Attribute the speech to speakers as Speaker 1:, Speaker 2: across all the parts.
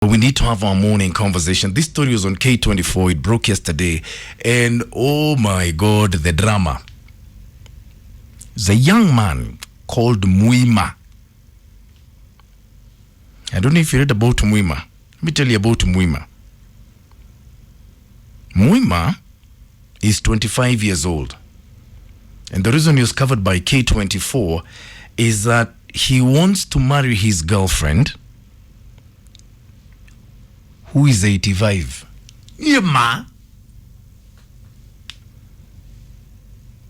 Speaker 1: We need to have our morning conversation. This story was on K24. It broke yesterday. And oh my God, the drama. There's a young man called Muima. I don't know if you read about Muima. Let me tell you about Muima. Muima is 25 years old. And the reason he was covered by K24 is that he wants to marry his girlfriend, who is 85. Yeah.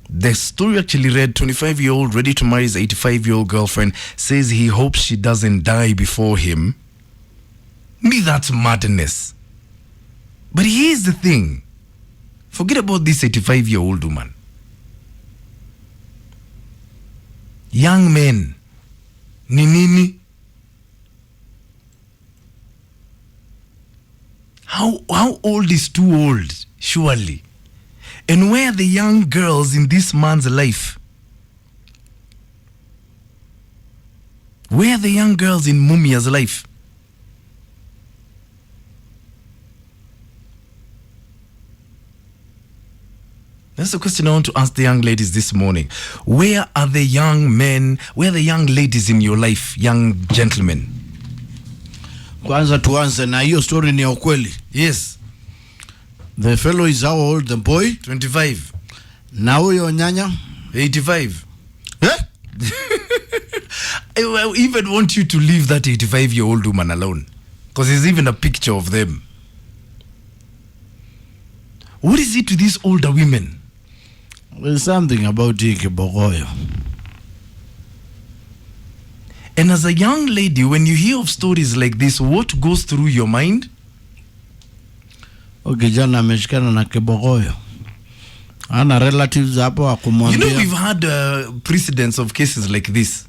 Speaker 1: The story actually read, 25-year-old ready to marry his 85-year-old girlfriend, says he hopes she doesn't die before him. Me, that's madness. But here's the thing. Forget about this 85-year-old woman. Young men. Ninini. How old is too old, surely? And where are the young girls in this man's life? Where are the young girls in Mumia's life? That's the question I want to ask the young ladies this morning. Where are the young men, where are the young ladies in your life, young gentlemen?
Speaker 2: Kwanza tuanze na hiyo story ni ya ukweli.
Speaker 1: Yes.
Speaker 2: The fellow is how old, the boy?
Speaker 1: 25.
Speaker 2: Na huyo nyanya?
Speaker 1: 85.
Speaker 2: Eh?
Speaker 1: I even want you to leave that 85-year-old woman alone. Because there's even a picture of them. What is it to these older women?
Speaker 2: There's something about Kebogoyo.
Speaker 1: And as a young lady, when you hear of stories like this, what goes through your mind?
Speaker 2: Kijana ameshikana na Kebogoyo. Ana relatives hapo akumwambia.
Speaker 1: You know, we've had precedents of cases like this.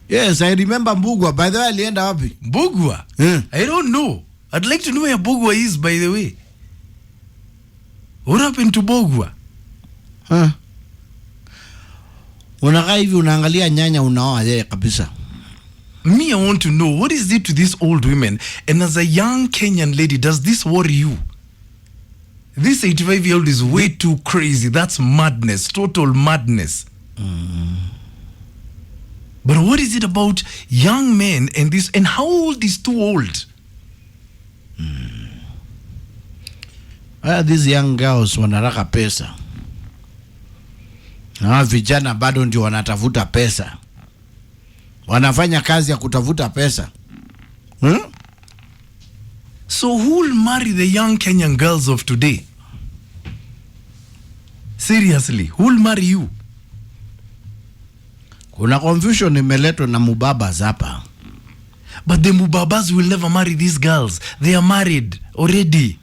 Speaker 2: Yes, I remember Mbugua. By the way, alienda wapi?
Speaker 1: Mbugua?
Speaker 2: Yeah.
Speaker 1: I don't know. I'd like to know where Mbugua is, by the way. What happened to Mbugua?
Speaker 2: Huh? Unakaa hivi unaangalia nyanya unaoa yeye kabisa.
Speaker 1: Me, I want to know, what is it to these old women? And as a young Kenyan lady, does this worry you? This 85-year-old is way too crazy. That's madness, total madness. But what is it about young men and this? And how old is too old?
Speaker 2: These young girls wanataka pesa. Na vijana bado ndio wanatafuta pesa. Wanafanya kazi ya kutafuta pesa.
Speaker 1: So who will marry the young Kenyan girls of today? Seriously, who will marry you?
Speaker 2: Kuna confusion imeletwa na mubabas hapa.
Speaker 1: But the mubabas will never marry these girls. They are married already.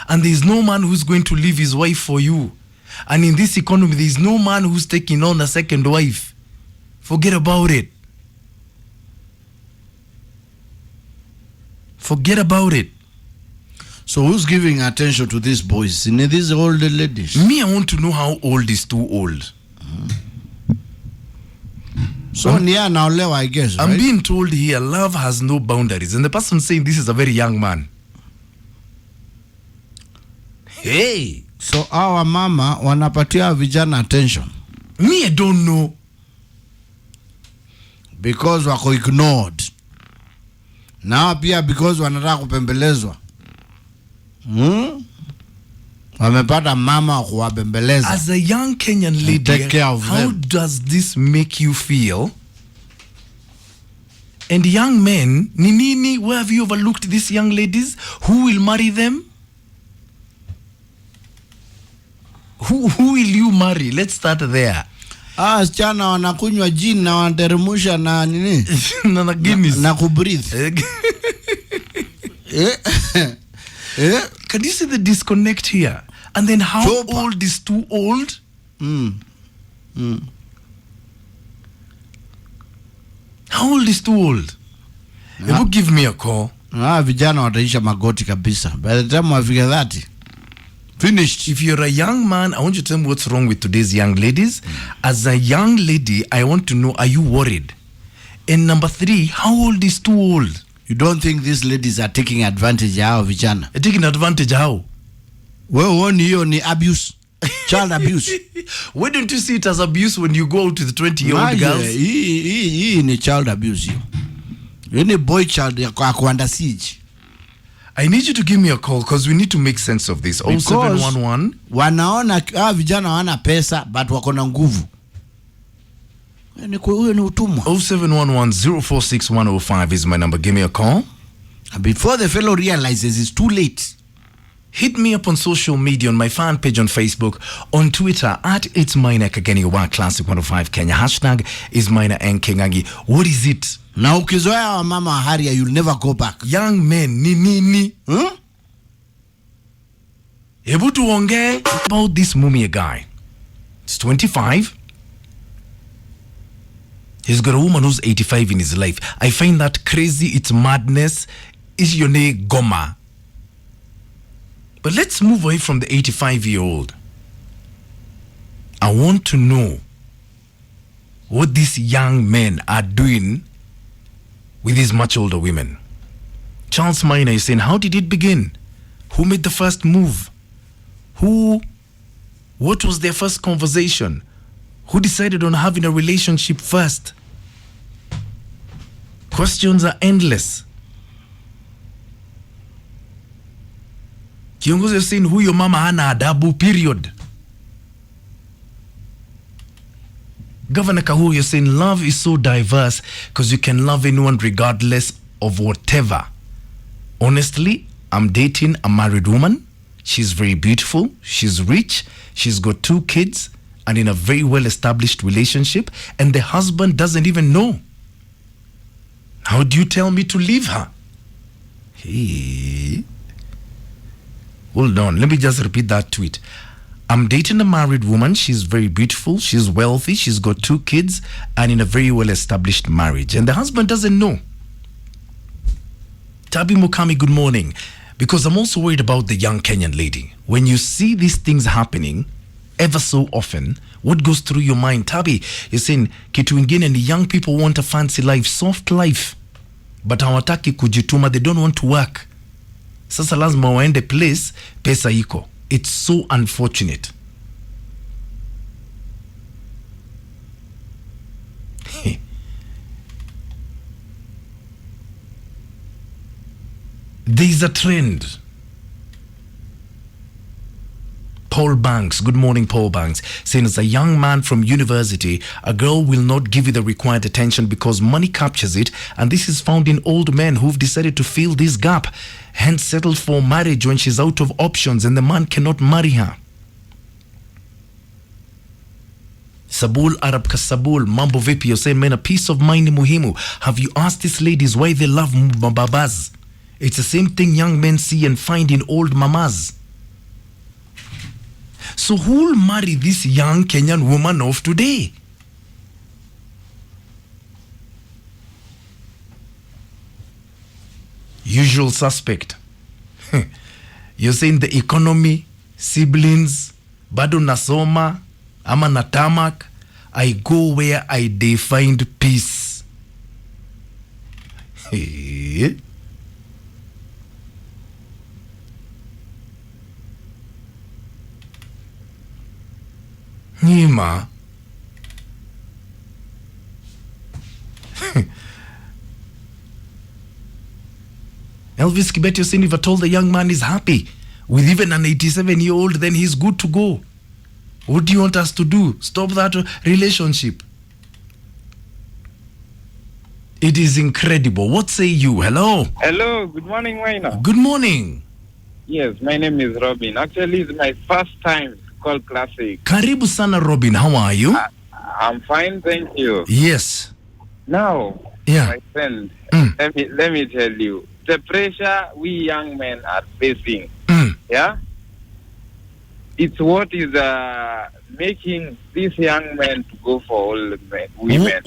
Speaker 1: And there is no man who's going to leave his wife for you. And in this economy, there is no man who's taking on a second wife. Forget about it. Forget about it.
Speaker 2: So who's giving attention to these boys? These old ladies?
Speaker 1: Me, I want to know how old is too old.
Speaker 2: So Nia naolewa, I guess,
Speaker 1: I'm
Speaker 2: right?
Speaker 1: being told here, love has no boundaries. And the person saying this is a very young man. Hey.
Speaker 2: So our mama wanapatia vijana attention.
Speaker 1: Me, I don't know.
Speaker 2: Because wako ignored. Now pia because wanataka kupembelezwa. Wamepata mama wa kuwabembeleza.
Speaker 1: As a young Kenyan lady,
Speaker 2: take care of
Speaker 1: how
Speaker 2: them.
Speaker 1: does this make you feel? And young men, Ninini, where have you overlooked these young ladies? Who will marry them? Who will you marry? Let's start there.
Speaker 2: Sichana wanakunywa gin na wanateremusha na nini?
Speaker 1: Na Guinness.
Speaker 2: Na kubreathe.
Speaker 1: Can you see the disconnect here? And then how
Speaker 2: Chopa.
Speaker 1: old is too old? How old is too old? You give me a call.
Speaker 2: Vijana wataisha magoti kabisa. By the time wafika 30. Finished.
Speaker 1: If you're a young man, I want you to tell me what's wrong with today's young ladies. As a young lady, I want to know, are you worried? And number 3, how old is too old?
Speaker 2: You don't think these ladies are taking advantage ya hao vijana?
Speaker 1: Taking advantage how?
Speaker 2: Wewe uone hiyo ni abuse, child abuse.
Speaker 1: Why don't you see it as abuse when you go out with 20-year-old girls?
Speaker 2: Hii ni child abuse hiyo. Hii ni boy child ya kwa under siege.
Speaker 1: I need you to give me a call because we need to make sense of this. 0711
Speaker 2: wanaona vijana wana pesa but wako na nguvu. Huyo ni utumwa.
Speaker 1: 0711-046-105 is my number. Give me a call.
Speaker 2: And before the fellow realizes it's too late.
Speaker 1: Hit me up on social media, on my fan page on Facebook, on Twitter at It's Maina Kageni wa Classic 105 Kenya. Hashtag is Maina and Kengangi. What is it?
Speaker 2: Na ukizoea wa mama Haria, you'll never go back.
Speaker 1: Young men, ni. Able to onge about this Mumia guy. He's 25. He's got a woman who's 85 in his life. I find that crazy. It's madness. Is your name Goma? But let's move away from the 85-year-old. I want to know what these young men are doing with these much older women. Charles Minor is saying, how did it begin? Who made the first move? What was their first conversation? Who decided on having a relationship first? Questions are endless. Kiongozi is saying, huyo mama hana adabu, period. Governor Kahuru is saying, love is so diverse because you can love anyone regardless of whatever. Honestly, I'm dating a married woman. She's very beautiful. She's rich. She's got 2 kids and in a very well-established relationship. And the husband doesn't even know. How do you tell me to leave her? Hey. Hold on. Let me just repeat that tweet. I'm dating a married woman. She's very beautiful. She's wealthy. She's got 2 kids and in a very well-established marriage. And the husband doesn't know. Tabi Mukami, good morning. Because I'm also worried about the young Kenyan lady. When you see these things happening ever so often, what goes through your mind? Tabi, you're saying, kitu ingine ni young people want a fancy life, soft life. But hawataki kujituma, they don't want to work. Sasa lazima waende place, pesa iko. It's so unfortunate. There's a trend. Paul Banks, good morning, Paul Banks, saying as a young man from university, a girl will not give you the required attention because money captures it, and this is found in old men who've decided to fill this gap, hence settle for marriage when she's out of options and the man cannot marry her. Sabul Arab Kasabul, Mambo Vipi, you're saying, man, a peace of mind ni muhimu. Have you asked these ladies why they love babas? It's the same thing young men see and find in old mamas. So who'll marry this young Kenyan woman of today? Usual suspect. You're saying the economy, siblings, bado nasoma, ama natamak, I go where I find peace. Nima. Elvis Kibet, you're saying if at all the young man is happy with even an 87-year-old, then he's good to go. What do you want us to do? Stop that relationship. It is incredible. What say you? Hello?
Speaker 3: Hello, good morning, Maina.
Speaker 1: Good morning.
Speaker 3: Yes, my name is Robin. Actually, it's my first time to call Classic.
Speaker 1: Karibu sana, Robin. How are you?
Speaker 3: I'm fine, thank you.
Speaker 1: Yes.
Speaker 3: Now,
Speaker 1: Yeah.
Speaker 3: my friend, let me tell you, the pressure we young men are facing, yeah, it's what is making these young men to go for all women.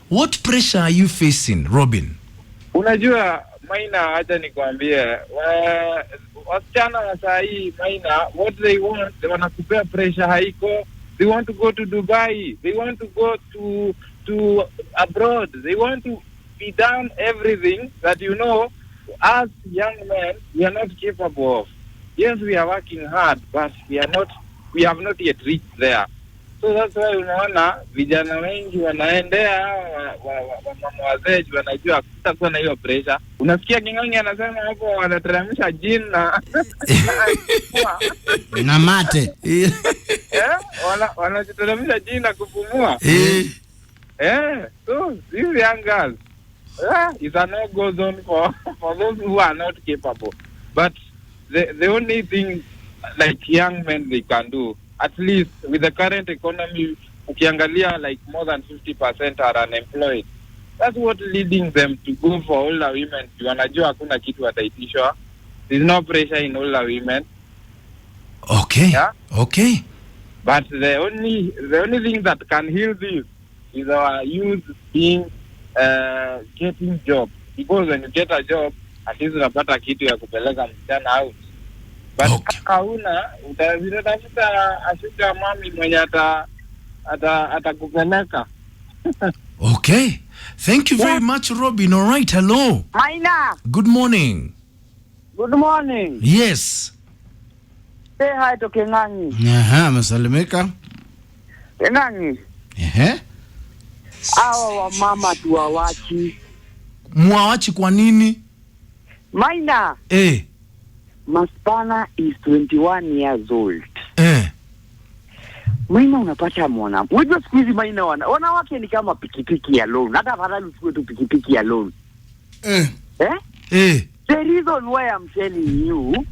Speaker 1: What pressure are you facing, Robin?
Speaker 3: Unajua, Maina, acha nikwambie, wasichana wa saa hii, Maina, what they want, wanakupea pressure haiko. They want to go to Dubai. They want to go to abroad. They want to be done everything that as young men we are not capable of. Yes, we are working hard, but we have not yet reached there. So that's why unaona vijana wengi wanaendea mama wazee wanajua kutakuwa na hiyo pressure. Unasikia Kingangi anasema hapo wanateremsha jina
Speaker 2: na mate.
Speaker 3: Wanateremsha jina kupumua. So these young girls, it's a no-go zone for those who are not capable. But the only thing like young men they can do, at least with the current economy, ukiangalia like more than 50% are unemployed. That's what leading them to go for older women. Wanajua hakuna kitu wataitishwa. There's no pressure in older women.
Speaker 1: Okay.
Speaker 3: Yeah?
Speaker 1: Okay.
Speaker 3: But the only thing that can heal this is our youth being getting jobs. Because when you get a job, at least unapata kitu ya kupeleka msichana out. But hauna utazitafuta ashuka mami mwenye atakupeleka.
Speaker 1: Okay. Thank you very much, Robin. All right. Hello.
Speaker 4: Maina.
Speaker 1: Good morning.
Speaker 4: Good morning.
Speaker 1: Yes.
Speaker 4: Say hi to Kingangi.
Speaker 2: Amesalimika.
Speaker 4: Kingangi. Hawa wa mama tuwawachi.
Speaker 1: Mwawachi kwa nini?
Speaker 4: Maina. Maspana is 21 years old. Maina unapata mwana. Unajua siku hizi Maina wanawake ni kama pikipiki ya loan. Hata afadhali uchukue tu pikipiki ya loan. The reason why I'm telling you,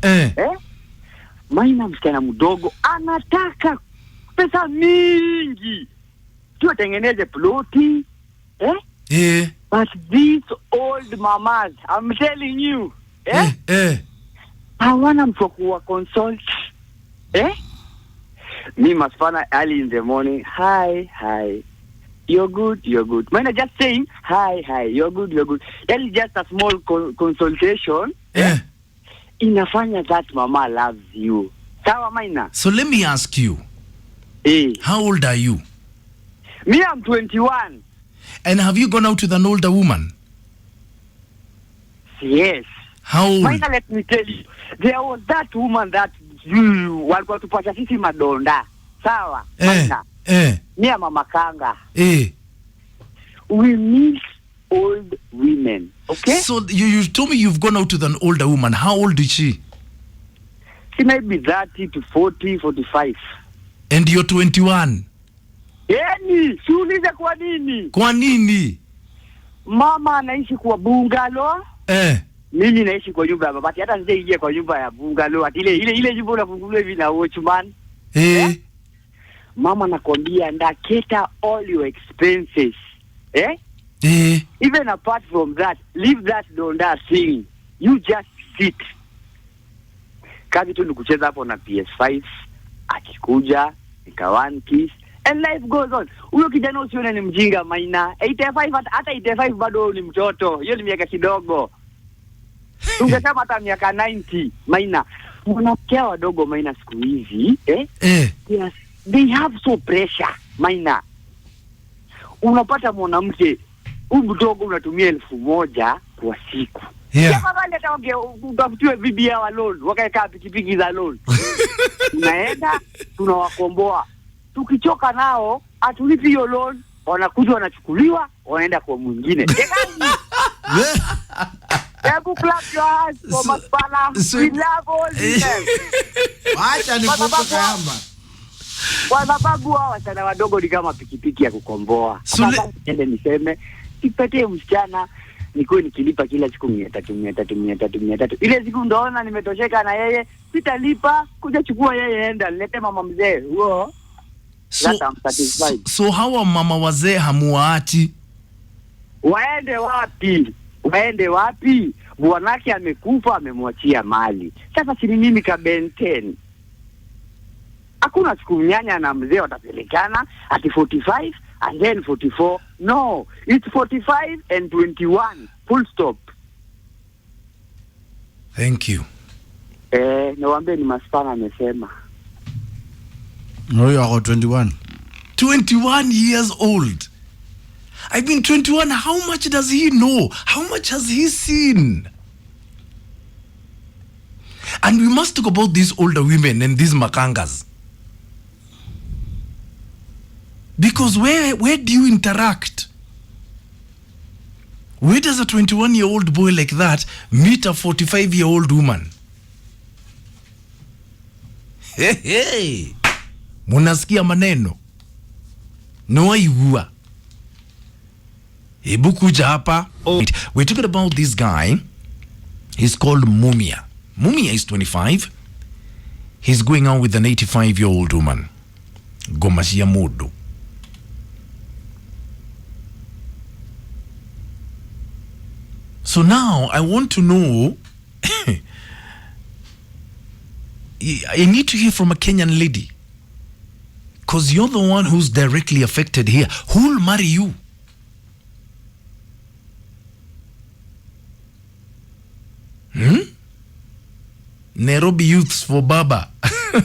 Speaker 4: Maina msichana mdogo anataka pesa mingi. Sio tengeneze ploti. But these old mamas, I'm telling you, hawana mtu wa consult. Me must find early in the morning. Hi. You're good. Maina just saying, hi, you're good. That is just a small consultation. Inafanya that mama loves you. Sawa Maina?
Speaker 1: So let me ask you. How old are you?
Speaker 4: Me, I'm 21.
Speaker 1: And have you gone out with an older woman?
Speaker 4: Yes.
Speaker 1: How old?
Speaker 4: Maina, let me tell you. There was that woman that walikuwa tupata sisi madonda. Sawa? Maina. Mia mama Kanga. We miss old women. Okay?
Speaker 1: So you told me you've gone out with an older woman. How old is she?
Speaker 4: She might be 30 to 40, 45.
Speaker 1: And you're 21?
Speaker 4: Yani, siulize kwa nini?
Speaker 1: Kwa nini?
Speaker 4: Mama anaishi kwa bungalow. Mimi naishi kwa nyumba ya mabati. Hata sijaingia kwa nyumba ya bungalow. Ile nyumba unafungulia hivi na watchman. Mama nakwambia ndaketa all your expenses. Even apart from that, leave that donda thing. You just sit. Kazi tu nikucheza hapo na PS5, akikuja, nika one kiss, and life goes on. Huyo kijana usione ni mjinga Maina. 85 hata 85 bado ni mtoto. Hiyo ni miaka kidogo. Tungesema hata miaka 90 Maina. Wanawake wadogo Maina siku hizi, yes, they have so pressure Maina. Unapata mwanamke mdogo unatumia 1,000 kwa siku. Kama wale hata utafutiwe bibi ya loan, wakaeka pikipiki za loan. Unaenda, tunawakomboa. Tukichoka nao, atulipi hiyo loan, wanakuja wanachukuliwa, wanaenda kwa mwingine. Hebu clap your hands for Maspana. We love all them.
Speaker 2: Wacha nikupe kamba.
Speaker 4: Kwa sababu hao wasichana wadogo ni kama pikipiki ya kukomboa. Sasa niende niseme, nipatie msichana nikuwe nikilipa kila siku 300. Ile siku ndaona nimetosheka na yeye, sitalipa, kuja chukua yeye enda, nilete mama mzee. Huo.
Speaker 1: So hawa mama wazee hamuachi?
Speaker 4: Waende wapi? Bwanake amekufa, amemwachia mali. Sasa si mimi ka Benten. Hakuna siku nyanya na mzee watapelekana ati 45 and then 44. No, it's 45 and 21. Full stop.
Speaker 1: Thank you.
Speaker 4: Nawaambia ni Maspana amesema.
Speaker 2: No, you are 21.
Speaker 1: 21 years old. I've been 21. How much does he know? How much has he seen? And we must talk about these older women and these makangas. Because where do you interact? Where does a 21-year-old boy like that meet a 45-year-old woman? Hey. Munasikia maneno. Noaigua. Hebu kuja hapa. We're talking about this guy. He's called Mumia. Mumia is 25. He's going out with an 85-year-old woman. Gomashia Modo. So now I want to know, I need to hear from a Kenyan lady, because you're the one who's directly affected here. Who'll marry you? Nairobi Youths for Baba.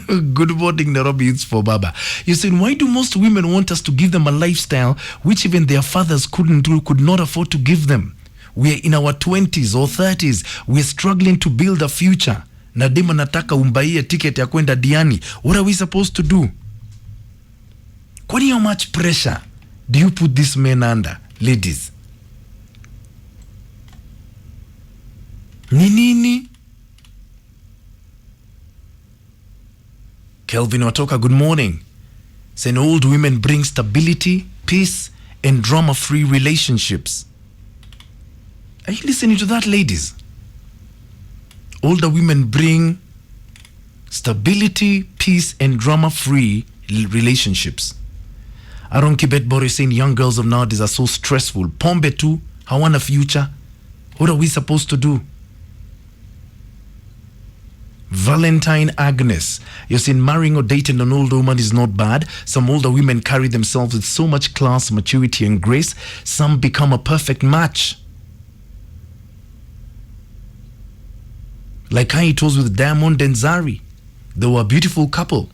Speaker 1: Good morning, Nairobi Youths for Baba. You said, why do most women want us to give them a lifestyle which even their fathers could not afford to give them? We're in our 20s or 30s. We're struggling to build a future. Nadima nataka umbaie ticket ya kwenda Diani. What are we supposed to do? How much pressure do you put these men under, ladies? Nini? Kelvin Watoka, good morning. Saying old women bring stability, peace, and drama-free relationships. Are you listening to that, ladies? Older women bring stability, peace, and drama-free relationships. Aaron Kibet Boris saying young girls of nowadays are so stressful. Pombe tu, hawana future. What are we supposed to do? Valentine Agnes, you're saying marrying or dating an older woman is not bad. Some older women carry themselves with so much class, maturity, and grace. Some become a perfect match. Like how it was with Diamond and Zari. They were a beautiful couple.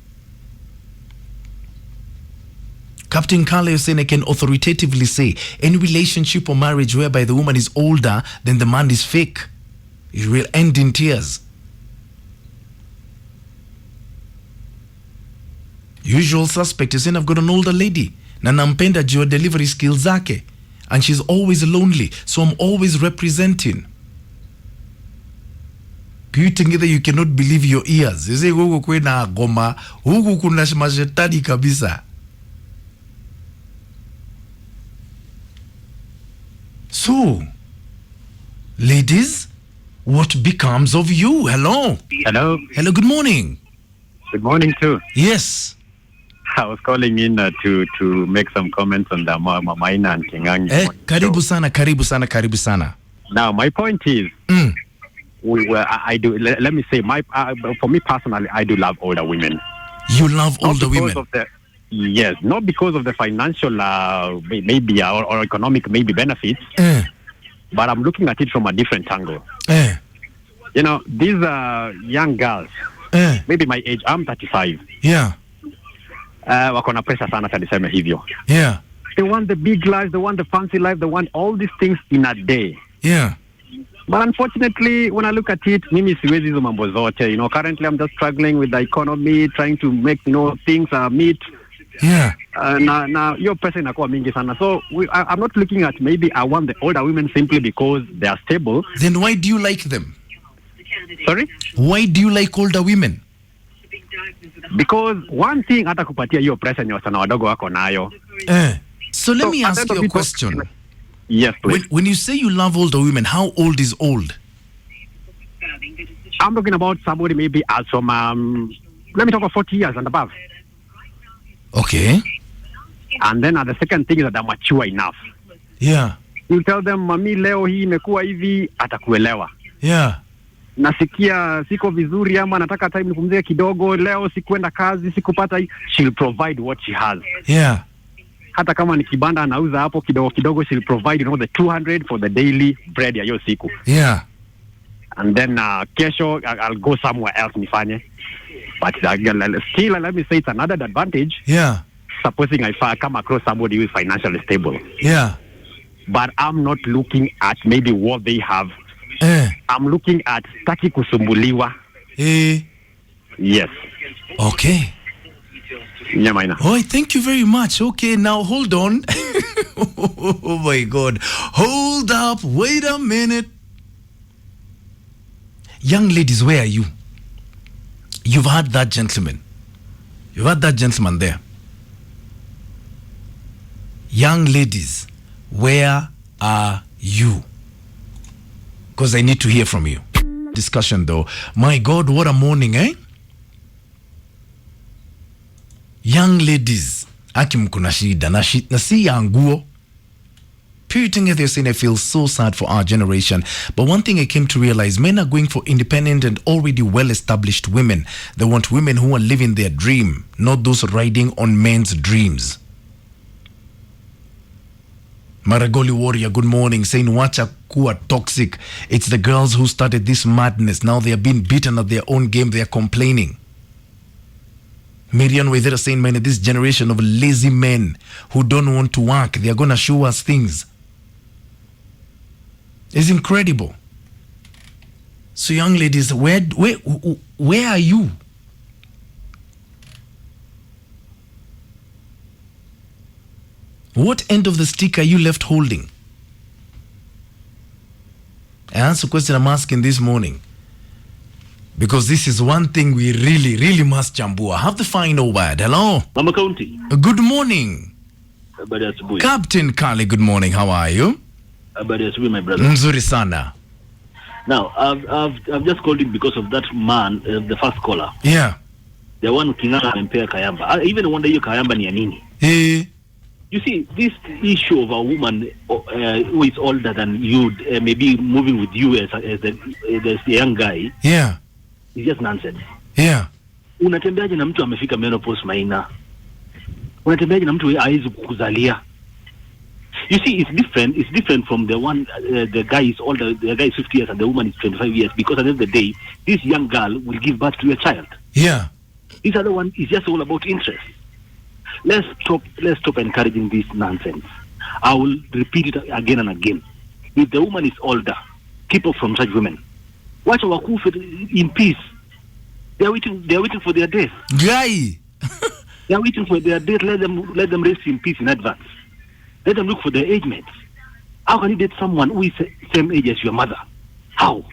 Speaker 1: Captain Kale is saying, I can authoritatively say any relationship or marriage whereby the woman is older than the man is fake. It will end in tears. Usual suspect is saying, I've got an older lady. Na nampenda juu delivery skills zake. And she's always lonely. So I'm always representing. Together you cannot believe your ears. You say huku kwena goma, huku kuna mashetani kabisa. So, ladies, what becomes of you? Hello.
Speaker 5: Hello.
Speaker 1: Hello, good morning.
Speaker 5: Good morning too.
Speaker 1: Yes.
Speaker 5: I was calling in to make some comments on the Maina and Kingangi.
Speaker 1: Karibu sana, karibu sana, karibu sana.
Speaker 5: Now, my point is, I do. Let me say, for me personally, I do love older women.
Speaker 1: You love older women?
Speaker 5: Yes, not because of the financial, maybe or economic maybe benefits, but I'm looking at it from a different angle. You know, these young girls, maybe my age, I'm 35.
Speaker 1: Yeah.
Speaker 5: Wako na pesa sana, niseme hivyo.
Speaker 1: Yeah.
Speaker 5: They want the big life, they want the fancy life, they want all these things in a day.
Speaker 1: Yeah.
Speaker 5: But unfortunately, when I look at it, mimi siwezi hizo mambo zote. You know, currently I'm just struggling with the economy, trying to make, things meet.
Speaker 1: Yeah.
Speaker 5: Na your pesa inakuwa mingi sana. So I'm not looking at maybe I want the older women simply because they are stable.
Speaker 1: Then why do you like them?
Speaker 5: Sorry?
Speaker 1: Why do you like older women?
Speaker 5: Because one thing hata kupatia hiyo pressure yenye wasana wadogo wako nayo.
Speaker 1: So let me ask you a question.
Speaker 5: Yes, please.
Speaker 1: When you say you love older women, how old is old?
Speaker 5: I'm talking about somebody maybe as from, let me talk about 40 years and above.
Speaker 1: Okay.
Speaker 5: And then the second thing is that they're mature enough.
Speaker 1: Yeah.
Speaker 5: You tell them, mami leo hii imekuwa hivi, atakuelewa.
Speaker 1: Yeah.
Speaker 5: Nasikia siko vizuri ama nataka time nipumzike kidogo, leo sikuenda kazi, sikupata hii. She'll provide what she has.
Speaker 1: Yeah.
Speaker 5: Hata kama ni kibanda anauza hapo kidogo kidogo, she'll provide, the 200 for the daily bread ya hiyo siku.
Speaker 1: Yeah.
Speaker 5: And then kesho I'll go somewhere else nifanye. But still, let me say it's another advantage.
Speaker 1: Yeah.
Speaker 5: supposing I come across somebody who is financially stable,
Speaker 1: Yeah.
Speaker 5: but I'm not looking at maybe what they have. I'm looking at staki kusumbuliwa. Yes.
Speaker 1: Okay.
Speaker 5: Yeah, Maina.
Speaker 1: Oh, thank you very much. Okay, now hold on. Oh my God. Hold up. Wait a minute. Young ladies, where are you? You've had that gentleman. You've had that gentleman there. Young ladies, where are you? Because I need to hear from you. Discussion though. My God, what a morning, eh? Young ladies, akim kuna shida na si ya nguo. Puritan they're saying, I feel so sad for our generation. But one thing I came to realize, men are going for independent and already well-established women. They want women who are living their dream, not those riding on men's dreams. Maragoli Warrior, good morning, saying wacha kuwa toxic. It's the girls who started this madness. Now they are being beaten at their own game. They are complaining. Miriam Wedera saying, man, this generation of lazy men who don't want to work, they are going to show us things. It's incredible. So young ladies, where are you? What end of the stick are you left holding? I answer the question I'm asking this morning. Because this is one thing we really must chambua. Have the final word. Hello?
Speaker 6: Mama County.
Speaker 1: Good morning.
Speaker 6: Habari asubuhi.
Speaker 1: Captain Kali, good morning. How are you?
Speaker 6: Habari asubuhi, my brother.
Speaker 1: Nzuri sana.
Speaker 6: Now, I've just called him because of that man, the first caller.
Speaker 1: Yeah.
Speaker 6: The one who Kingana amempea Kayamba. I even wonder hiyo Kayamba ni ya nini. You see, this issue of a woman who is older than you, maybe moving with you as a young guy.
Speaker 1: Yeah.
Speaker 6: It's just nonsense.
Speaker 1: Yeah.
Speaker 6: Unatembeaje na mtu amefika menopause, Maina? Unatembeaje na mtu haizi kukuzalia? You see, it's different from the one, the guy is older, the guy is 50 years and the woman is 25 years, because at the end of the day, this young girl will give birth to a child.
Speaker 1: Yeah.
Speaker 6: This other one is just all about interest. Let's stop encouraging this nonsense. I will repeat it again and again. If the woman is older, keep off from such women. Watch our wakufe in peace. They are waiting for their death.
Speaker 1: Guy.
Speaker 6: They are waiting for their death. Let them rest in peace in advance. Let them look for their age mates. How can you date someone who is same age as your mother? How?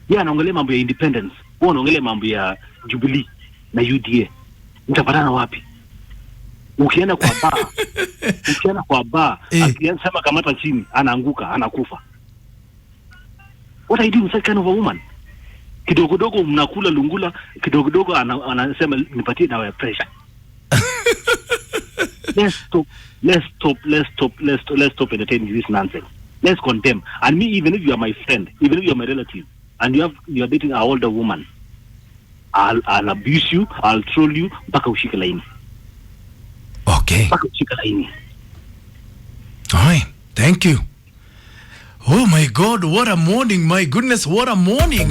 Speaker 6: Yeah, anaongelea mambo ya independence. Wewe unaongelea mambo ya Jubilee na UDA. Mtapatana wapi? Ukienda kwa bar, akisema kamata chini, anaanguka, anakufa. What are you doing with such kind of a woman? Kidogo mnakula lungula, kidogo anasema nipatie dawa ya pressure. Let's stop entertaining this nonsense. Let's condemn. And me, even if you are my friend, even if you are my relative, and you are dating an older woman, I'll abuse you, I'll troll you, mpaka ushike laini.
Speaker 1: Okay.
Speaker 6: Mpaka ushike laini.
Speaker 1: All right. Thank you. Oh my God, what a morning. My goodness, what a morning.